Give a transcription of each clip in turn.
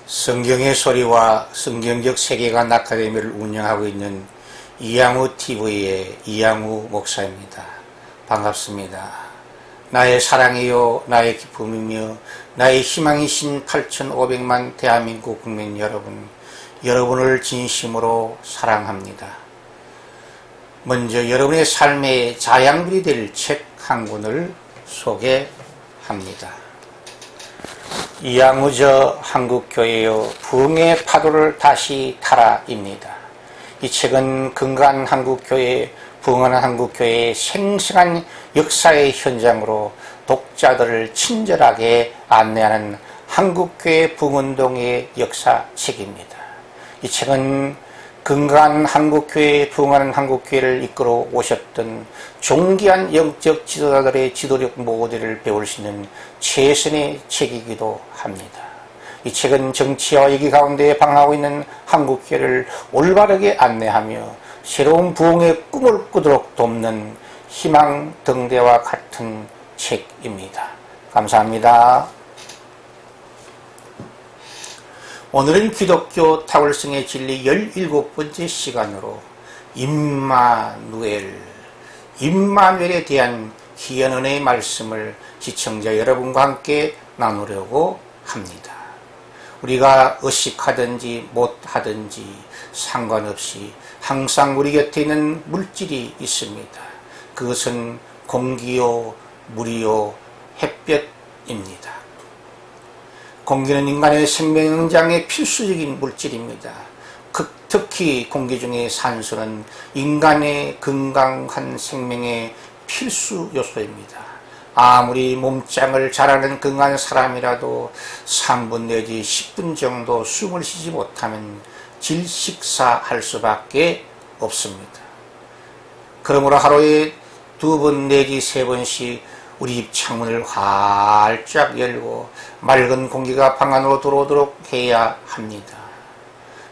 성경의 소리와 성경적 세계관 아카데미를 운영하고 있는 이양우 TV의 이양우 목사입니다. 반갑습니다. 나의 사랑이요 나의 기쁨이며 나의 희망이신 8,500만 대한민국 국민 여러분, 여러분을 진심으로 사랑합니다. 먼저 여러분의 삶의 자양분이 될 책 한 권을 소개합니다. 이양우저 한국교회여 부흥의 파도를 다시 타라입니다. 이 책은 건강한 한국교회, 부흥하는 한국교회의 생생한 역사의 현장으로 독자들을 친절하게 안내하는 한국교회 부흥운동의 역사책입니다. 이 책은 건강한 한국교회, 부흥하는 한국교회를 이끌어 오셨던 존귀한 영적 지도자들의 지도력 모델을 배울 수 있는 최선의 책이기도 합니다. 이 책은 정치와 위기 가운데 방황하고 있는 한국교회를 올바르게 안내하며 새로운 부흥의 꿈을 꾸도록 돕는 희망 등대와 같은 책입니다. 감사합니다. 오늘은 기독교 타월성의 진리 17번째 시간으로 임마누엘에 대한 귀한 은혜의 말씀을 시청자 여러분과 함께 나누려고 합니다. 우리가 의식하든지 못하든지 상관없이 항상 우리 곁에 있는 물질이 있습니다. 그것은 공기요, 물이요, 햇볕입니다. 공기는 인간의 생명 영장의 필수적인 물질입니다. 특히 공기 중에 산소는 인간의 건강한 생명의 필수 요소입니다. 아무리 몸짱을 잘하는 건강한 사람이라도 3분 내지 10분 정도 숨을 쉬지 못하면 질식사할 수밖에 없습니다. 그러므로 하루에 2번 내지 3번씩 우리 집 창문을 활짝 열고 맑은 공기가 방 안으로 들어오도록 해야 합니다.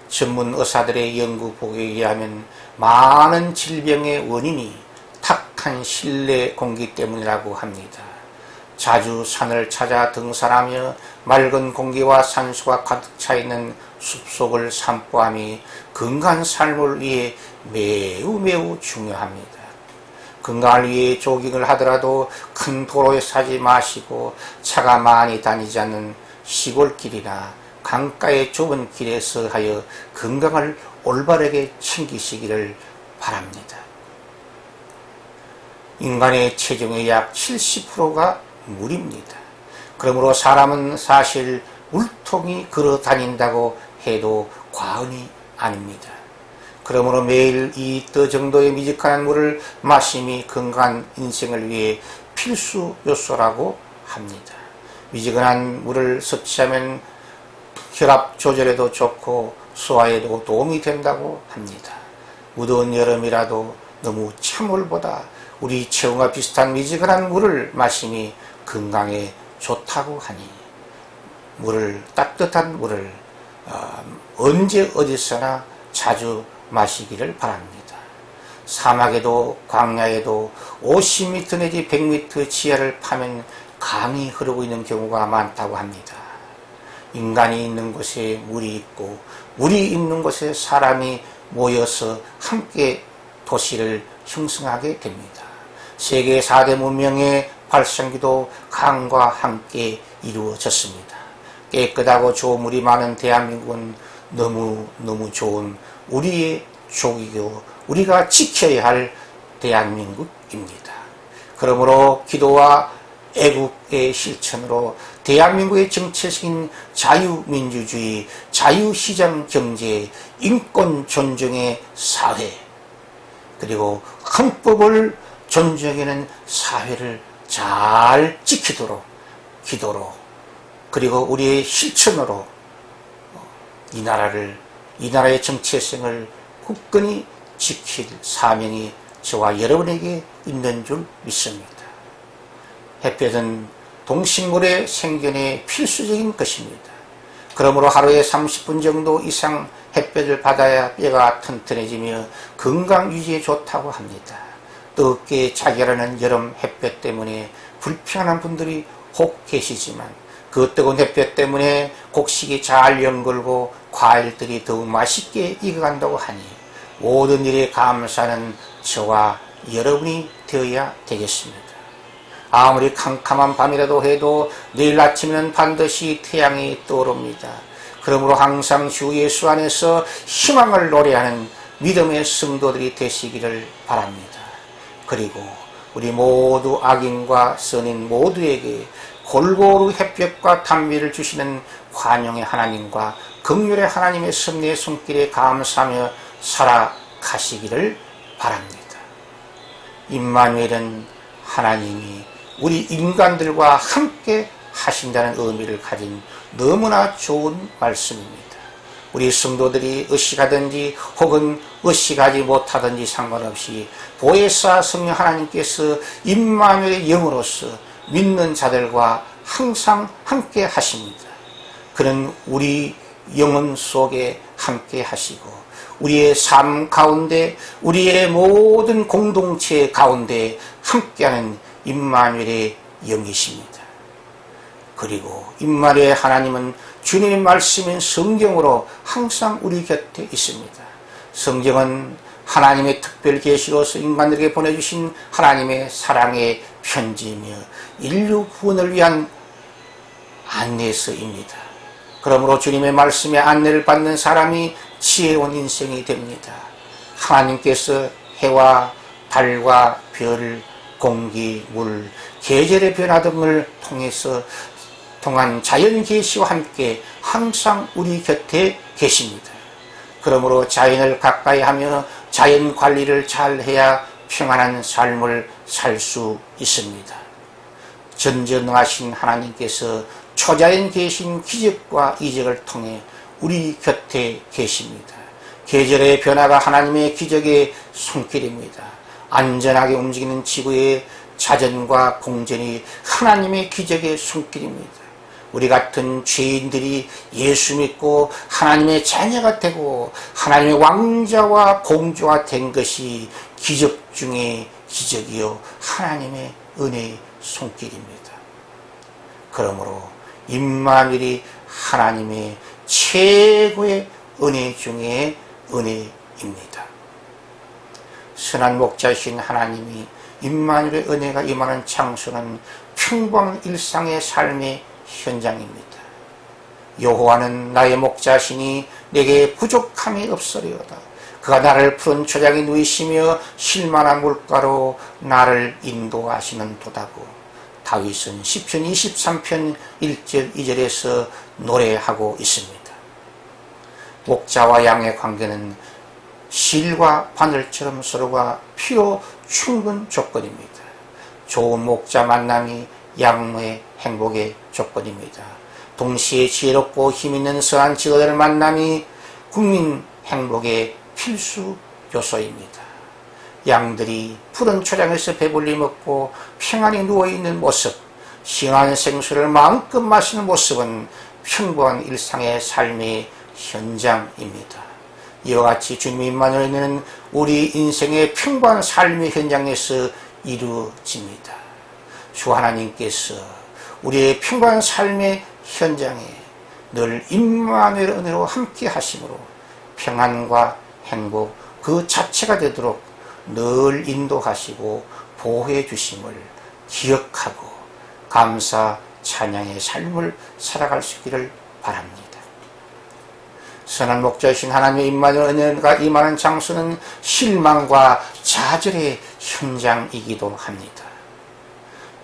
전문 의사들의 연구 보고에 의하면 많은 질병의 원인이 탁한 실내 공기 때문이라고 합니다. 자주 산을 찾아 등산하며 맑은 공기와 산소가 가득 차 있는 숲속을 산보함이 건강한 삶을 위해 매우 중요합니다. 건강을 위해 조깅을 하더라도 큰 도로에 서지 마시고 차가 많이 다니지 않는 시골길이나 강가의 좁은 길에서 하여 건강을 올바르게 챙기시기를 바랍니다. 인간의 체중의 약 70%가 물입니다. 그러므로 사람은 사실 물통이 걸어 다닌다고 해도 과언이 아닙니다. 그러므로 매일 2리터 정도의 미지근한 물을 마심이 건강한 인생을 위해 필수 요소라고 합니다. 미지근한 물을 섭취하면 혈압 조절에도 좋고 소화에도 도움이 된다고 합니다. 무더운 여름이라도 너무 찬물보다 우리 체온과 비슷한 미지근한 물을 마심이 건강에 좋다고 하니 따뜻한 물을 언제 어디서나 자주 마시기를 바랍니다. 사막에도 광야에도 50m 내지 100m 지하를 파면 강이 흐르고 있는 경우가 많다고 합니다. 인간이 있는 곳에 물이 있고 물이 있는 곳에 사람이 모여서 함께 도시를 형성하게 됩니다. 세계 4대 문명의 발생기도 강과 함께 이루어졌습니다. 깨끗하고 좋은 물이 많은 대한민국은 너무 좋은 우리의 족이고 우리가 지켜야 할 대한민국입니다. 그러므로 기도와 애국의 실천으로 대한민국의 정체적인 자유민주주의, 자유시장 경제, 인권 존중의 사회, 그리고 헌법을 존중하는 사회를 잘 지키도록 기도로, 그리고 우리의 실천으로 이 나라의 정체성을 굳건히 지킬 사명이 저와 여러분에게 있는 줄 믿습니다. 햇볕은 동식물의 생존에 필수적인 것입니다. 그러므로 하루에 30분 정도 이상 햇볕을 받아야 뼈가 튼튼해지며 건강 유지에 좋다고 합니다. 뜨겁게 자결하는 여름 햇볕 때문에 불편한 분들이 혹 계시지만 그 뜨거운 햇볕 때문에 곡식이 잘 연글고 과일들이 더욱 맛있게 익어간다고 하니 모든 일에 감사하는 저와 여러분이 되어야 되겠습니다. 아무리 캄캄한 밤이라도 해도 내일 아침에는 반드시 태양이 떠오릅니다. 그러므로 항상 주 예수 안에서 희망을 노래하는 믿음의 성도들이 되시기를 바랍니다. 그리고 우리 모두 악인과 선인 모두에게 골고루 햇볕과 단비를 주시는 관용의 하나님과 긍휼의 하나님의 섭리의 손길에 감사하며 살아가시기를 바랍니다. 임마누엘은 하나님이 우리 인간들과 함께 하신다는 의미를 가진 너무나 좋은 말씀입니다. 우리 성도들이 의식하든지 혹은 의식하지 못하든지 상관없이 보혜사 성령 하나님께서 임마누엘의 영으로서 믿는 자들과 항상 함께 하십니다. 그는 우리 영혼 속에 함께 하시고 우리의 삶 가운데 우리의 모든 공동체 가운데 함께하는 임마누엘의 영이십니다. 그리고 임마누엘 하나님은 주님의 말씀인 성경으로 항상 우리 곁에 있습니다. 성경은 하나님의 특별 계시로서 인간들에게 보내주신 하나님의 사랑의 편지이며 인류 구원을 위한 안내서입니다. 그러므로 주님의 말씀에 안내를 받는 사람이 지혜로운 인생이 됩니다. 하나님께서 해와 달과 별, 공기, 물, 계절의 변화 등을 통한 자연 계시와 함께 항상 우리 곁에 계십니다. 그러므로 자연을 가까이 하며 자연 관리를 잘 해야 평안한 삶을 살 수 있습니다. 전전능하신 하나님께서 초자연 계신 기적과 이적을 통해 우리 곁에 계십니다. 계절의 변화가 하나님의 기적의 손길입니다. 안전하게 움직이는 지구의 자전과 공전이 하나님의 기적의 손길입니다. 우리 같은 죄인들이 예수 믿고 하나님의 자녀가 되고 하나님의 왕자와 공주가 된 것이 기적 중에 기적이요 하나님의 은혜의 손길입니다. 그러므로 임마누엘이 하나님의 최고의 은혜 중에 은혜입니다. 선한 목자이신 하나님이 임마누엘의 은혜가 임하는 장소는 평범한 일상의 삶의 현장입니다. 여호와는 나의 목자시니 내게 부족함이 없으리로다. 그가 나를 푸른 초장에 누이시며 실만한 물가로 나를 인도하시는 도다고. 다윗은 시편 23편 1절 2절에서 노래하고 있습니다. 목자와 양의 관계는 실과 바늘처럼 서로가 필요 충분 조건입니다. 좋은 목자 만남이 양의 행복의 조건입니다. 동시에 지혜롭고 힘있는 선한 지도자를 만남이 국민 행복의 필수 요소입니다. 양들이 푸른 초장에서 배불리 먹고 평안히 누워있는 모습, 싱한 생수를 마음껏 마시는 모습은 평범한 일상의 삶의 현장입니다. 이와 같이 주님 임마누엘은 우리 인생의 평범한 삶의 현장에서 이루어집니다. 주 하나님께서 우리의 평범한 삶의 현장에 늘 임마누엘 은혜로 함께 하심으로 평안과 행복 그 자체가 되도록 늘 인도하시고 보호해 주심을 기억하고 감사 찬양의 삶을 살아갈 수 있기를 바랍니다. 선한 목자이신 하나님의 임마누엘 은혜가 임하는 장소는 실망과 좌절의 현장이기도 합니다.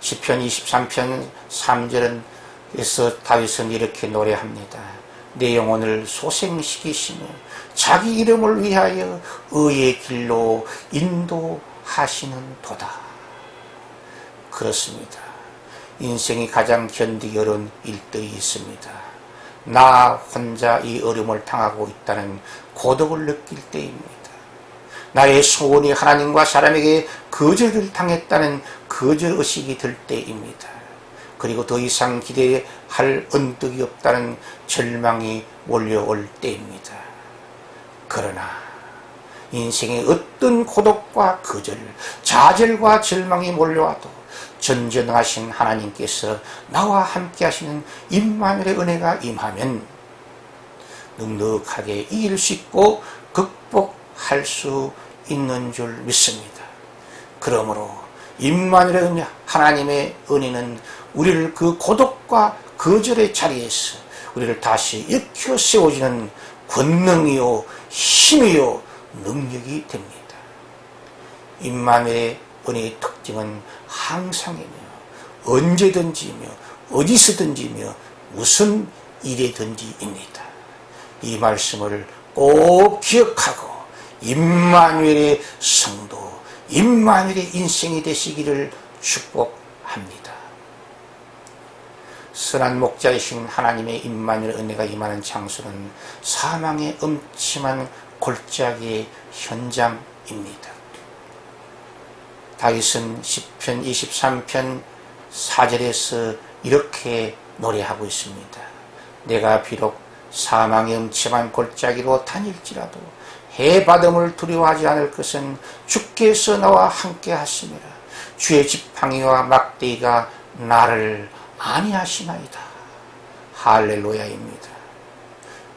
시편 23편 3절에서 다윗은 이렇게 노래합니다. 내 영혼을 소생시키시며 자기 이름을 위하여 의의 길로 인도하시는 도다. 그렇습니다. 인생이 가장 견디기 어려운 일들이 있습니다. 나 혼자 이 어려움을 당하고 있다는 고독을 느낄 때입니다. 나의 소원이 하나님과 사람에게 거절을 당했다는 거절의식이 들 때입니다. 그리고 더 이상 기대할 언덕이 없다는 절망이 몰려올 때입니다. 그러나 인생의 어떤 고독과 거절, 좌절과 절망이 몰려와도 전전하신 하나님께서 나와 함께 하시는 임마누엘의 은혜가 임하면 넉넉하게 이길 수 있고 극복할 수 있는 줄 믿습니다. 그러므로 임마누엘의 은혜, 하나님의 은혜는 우리를 그 고독과 거절의 자리에서 우리를 다시 일으켜 세워주는 권능이요 힘이요 능력이 됩니다. 임마누엘의 은혜의 특징은 항상이며 언제든지며 어디서든지며 무슨 일에든지입니다. 이 말씀을 꼭 기억하고 임마누엘의 성도, 임마누엘의 인생이 되시기를 축복합니다. 선한 목자이신 하나님의 임마누엘 은혜가 임하는 장소는 사망의 음침한 골짜기의 현장입니다. 다윗은 시편 23편 4절에서 이렇게 노래하고 있습니다. 내가 비록 사망의 음침한 골짜기로 다닐지라도 해바름을 두려워하지 않을 것은 주께서 나와 함께 하심이라. 주의 지팡이와 막대기가 나를 안위하시나이다. 할렐루야입니다.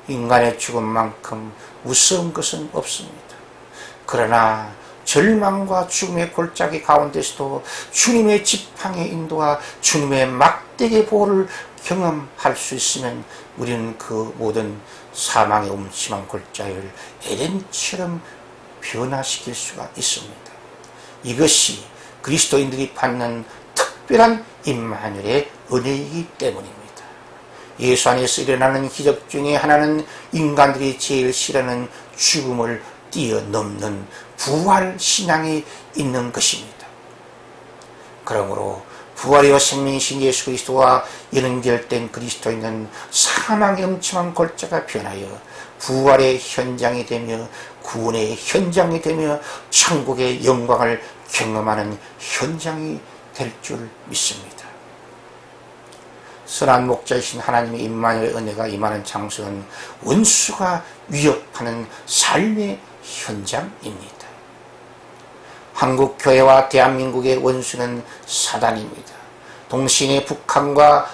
인간의 죽음만큼 무서운 것은 없습니다. 그러나 절망과 죽음의 골짜기 가운데서도 주님의 지팡이의 인도와 주님의 막대기의 보호를 경험할 수 있으면 우리는 그 모든 사망의 음침한 골짜기를 에덴처럼 변화시킬 수가 있습니다. 이것이 그리스도인들이 받는 특별한 임마누엘의 은혜이기 때문입니다. 예수 안에서 일어나는 기적 중에 하나는 인간들이 제일 싫어하는 죽음을 뛰어넘는 부활 신앙이 있는 것입니다. 그러므로 부활이요 생명이신 예수 그리스도와 연결된 그리스도인은 사망의 음침한 골짜기가 변하여 부활의 현장이 되며 구원의 현장이 되며 천국의 영광을 경험하는 현장이 될 줄 믿습니다. 선한 목자이신 하나님의 임마누엘 은혜가 임하는 장소는 원수가 위협하는 삶의 현장입니다. 한국 교회와 대한민국의 원수는 사단입니다. 동시에 북한과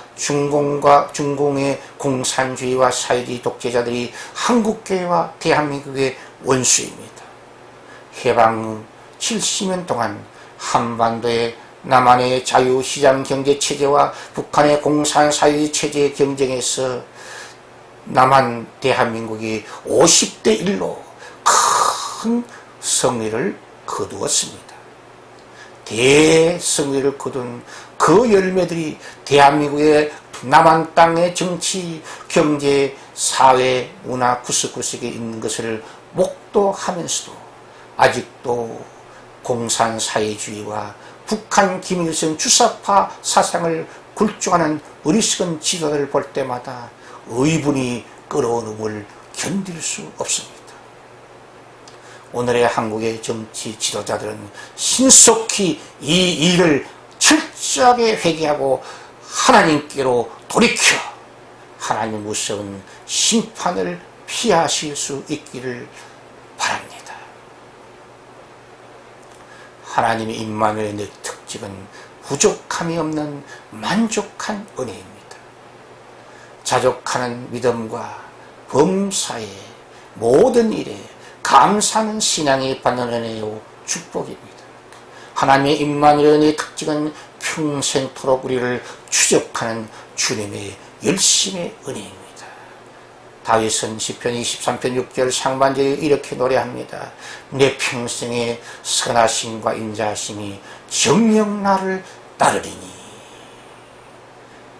중공의 공산주의와 사회주의 독재자들이 한국 교회와 대한민국의 원수입니다. 해방 후 70년 동안 한반도의 남한의 자유시장 경제체제와 북한의 공산사회주의 체제의 경쟁에서 남한 대한민국이 50대 1로 큰 승리를 거두었습니다. 대승리를 거둔 그 열매들이 대한민국의 남한 땅의 정치, 경제, 사회, 문화 구석구석에 있는 것을 목도하면서도 아직도 공산사회주의와 북한 김일성 주사파 사상을 굴종하는 어리석은 지도자를 볼 때마다 의분이 끓어오름을 견딜 수 없습니다. 오늘의 한국의 정치 지도자들은 신속히 이 일을 철저하게 회개하고 하나님께로 돌이켜 하나님 무서운 심판을 피하실 수 있기를 바랍니다. 하나님의 임마누엘의 특징은 부족함이 없는 만족한 은혜입니다. 자족하는 믿음과 범사의 모든 일에 감사하는 신앙이 받는 은혜요 축복입니다. 하나님의 임마누엘 은혜의 특징은 평생토록 우리를 추적하는 주님의 열심의 은혜입니다. 다윗은 시편 23편 6절 상반절에 이렇게 노래합니다. 내 평생의 선하심과 인자하심이 정녕 나를 따르리니.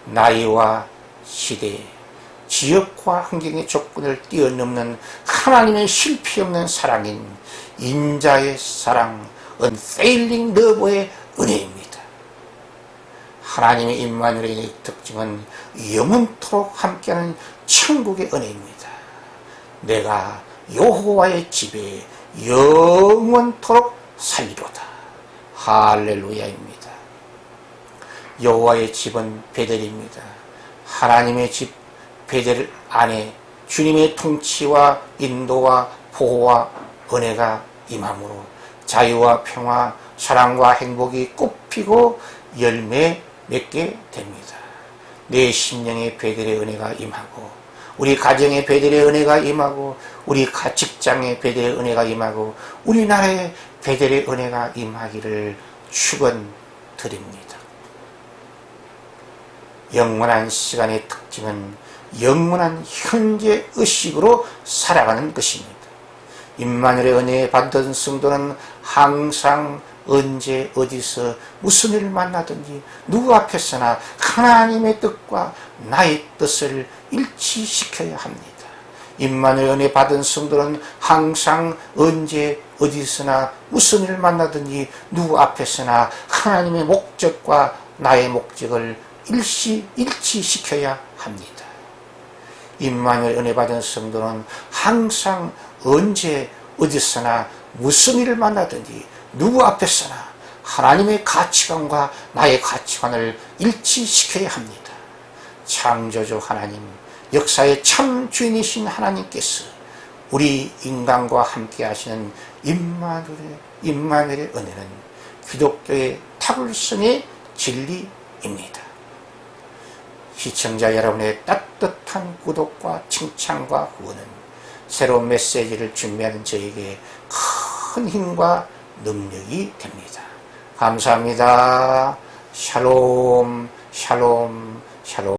나이와 시대, 지역과 환경의 조건을 뛰어넘는 하나님의 실패 없는 사랑인 인자의 사랑, unfailing love의 은혜입니다. 하나님의 임마누엘의 특징은 영원토록 함께하는 천국의 은혜입니다. 내가 여호와의 집에 영원토록 살리로다. 할렐루야입니다. 여호와의 집은 베델입니다. 하나님의 집 베델 안에 주님의 통치와 인도와 보호와 은혜가 임함으로 자유와 평화, 사랑과 행복이 꽃피고 열매 맺게 됩니다. 내 심령의 베델의 은혜가 임하고 우리 가정의 베델의 은혜가 임하고 우리 직장의 베델의 은혜가 임하고 우리나라의 베델의 은혜가 임하기를 축원드립니다. 영원한 시간의 특징은 영원한 현재 의식으로 살아가는 것입니다. 임마누엘의 은혜 받던 성도는 항상 언제 어디서 무슨 일을 만나든지 누구 앞에서나 하나님의 뜻과 나의 뜻을 일치시켜야 합니다. 임마누엘 은혜 받은 성도는 항상 언제 어디서나 무슨 일을 만나든지 누구 앞에서나 하나님의 목적과 나의 목적을 일치시켜야 합니다. 임마누엘 은혜 받은 성도는 항상 언제 어디서나 무슨 일을 만나든지 누구 앞에서나 하나님의 가치관과 나의 가치관을 일치시켜야 합니다. 창조주 하나님, 역사의 참 주인이신 하나님께서 우리 인간과 함께 하시는 임마누엘의 은혜는 기독교의 탁월성의 진리입니다. 시청자 여러분의 따뜻한 구독과 칭찬과 후원은 새로운 메시지를 준비하는 저에게 큰 힘과 능력이 됩니다. 감사합니다. 샬롬, 샬롬, 샬롬.